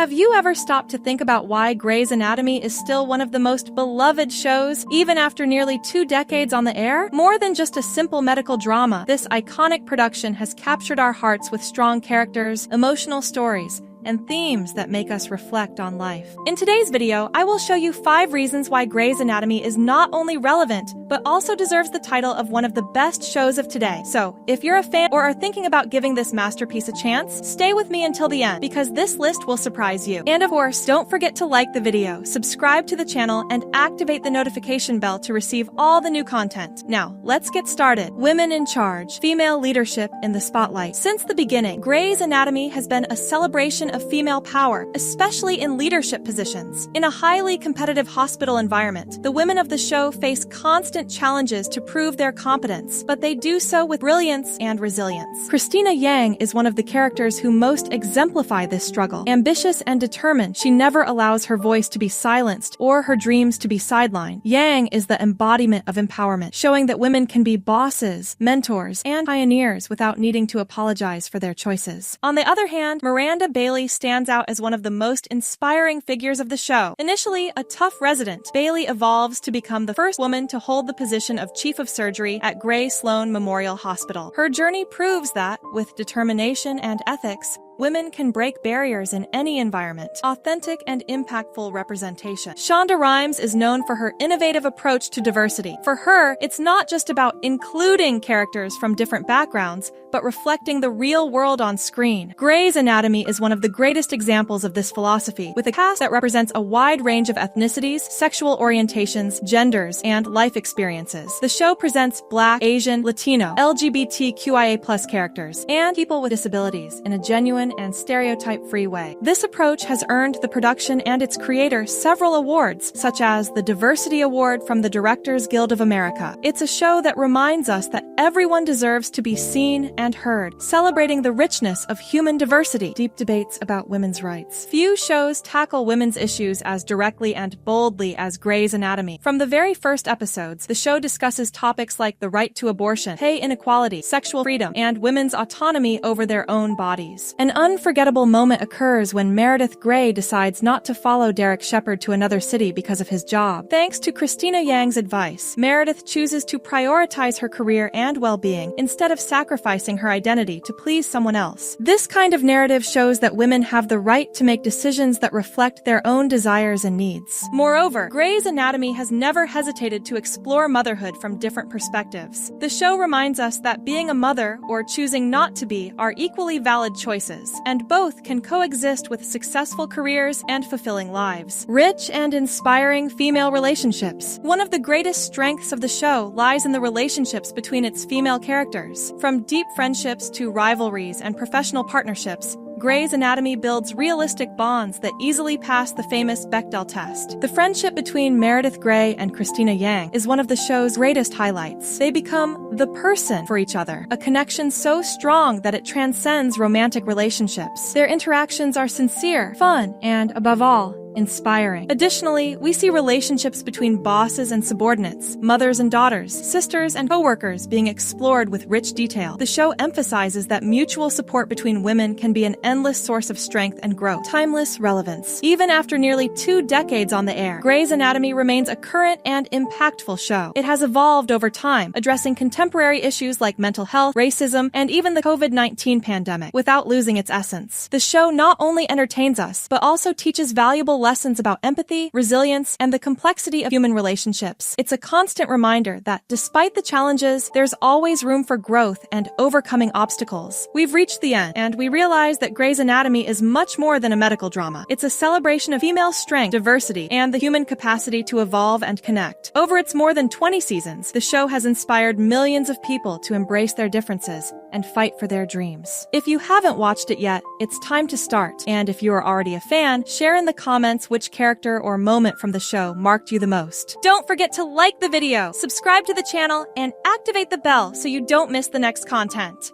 Have you ever stopped to think about why Grey's Anatomy is still one of the most beloved shows, even after nearly 2 decades on the air? More than just a simple medical drama, this iconic production has captured our hearts with strong characters, emotional stories, and themes that make us reflect on life. In today's video, I will show you 5 reasons why Grey's Anatomy is not only relevant, but also deserves the title of one of the best shows of today. So, if you're a fan or are thinking about giving this masterpiece a chance, stay with me until the end, because this list will surprise you. And of course, don't forget to like the video, subscribe to the channel, and activate the notification bell to receive all the new content. Now, let's get started. Women in charge. Female leadership in the spotlight. Since the beginning, Grey's Anatomy has been a celebration of female power, especially in leadership positions. In a highly competitive hospital environment, the women of the show face constant challenges to prove their competence, but they do so with brilliance and resilience. Cristina Yang is one of the characters who most exemplify this struggle. Ambitious and determined, she never allows her voice to be silenced or her dreams to be sidelined. Yang is the embodiment of empowerment, showing that women can be bosses, mentors, and pioneers without needing to apologize for their choices. On the other hand, Miranda Bailey stands out as one of the most inspiring figures of the show. Initially a tough resident, Bailey evolves to become the first woman to hold the position of Chief of Surgery at Gray Sloan Memorial Hospital. Her journey proves that, with determination and ethics, women can break barriers in any environment. Authentic and impactful representation. Shonda Rhimes is known for her innovative approach to diversity. For her, it's not just about including characters from different backgrounds, but reflecting the real world on screen. Grey's Anatomy is one of the greatest examples of this philosophy, with a cast that represents a wide range of ethnicities, sexual orientations, genders, and life experiences. The show presents Black, Asian, Latino, LGBTQIA+ characters, and people with disabilities in a genuine and stereotype-free way. This approach has earned the production and its creator several awards, such as the Diversity Award from the Directors Guild of America. It's a show that reminds us that everyone deserves to be seen and heard, celebrating the richness of human diversity. Deep debates about women's rights. Few shows tackle women's issues as directly and boldly as Grey's Anatomy. From the very first episodes, the show discusses topics like the right to abortion, pay inequality, sexual freedom, and women's autonomy over their own bodies. An unforgettable moment occurs when Meredith Grey decides not to follow Derek Shepherd to another city because of his job. Thanks to Cristina Yang's advice, Meredith chooses to prioritize her career and well-being instead of sacrificing her identity to please someone else. This kind of narrative shows that women have the right to make decisions that reflect their own desires and needs. Moreover, Grey's Anatomy has never hesitated to explore motherhood from different perspectives. The show reminds us that being a mother or choosing not to be are equally valid choices, and both can coexist with successful careers and fulfilling lives. Rich and inspiring female relationships. One of the greatest strengths of the show lies in the relationships between its female characters. From deep friendships to rivalries and professional partnerships, Grey's Anatomy builds realistic bonds that easily pass the famous Bechdel test. The friendship between Meredith Grey and Cristina Yang is one of the show's greatest highlights. They become the person for each other, a connection so strong that it transcends romantic relationships. Their interactions are sincere, fun, and, above all, inspiring. Additionally, we see relationships between bosses and subordinates, mothers and daughters, sisters and co-workers being explored with rich detail. The show emphasizes that mutual support between women can be an endless source of strength and growth. Timeless relevance. Even after nearly 2 decades on the air, Grey's Anatomy remains a current and impactful show. It has evolved over time, addressing contemporary issues like mental health, racism, and even the COVID-19 pandemic, without losing its essence. The show not only entertains us, but also teaches valuable lessons about empathy, resilience, and the complexity of human relationships. It's a constant reminder that, despite the challenges, there's always room for growth and overcoming obstacles. We've reached the end, and we realize that Grey's Anatomy is much more than a medical drama. It's a celebration of female strength, diversity, and the human capacity to evolve and connect. Over its more than 20 seasons, the show has inspired millions of people to embrace their differences and fight for their dreams. If you haven't watched it yet, it's time to start. And if you are already a fan, share in the comments which character or moment from the show marked you the most. Don't forget to like the video, subscribe to the channel, and activate the bell so you don't miss the next content.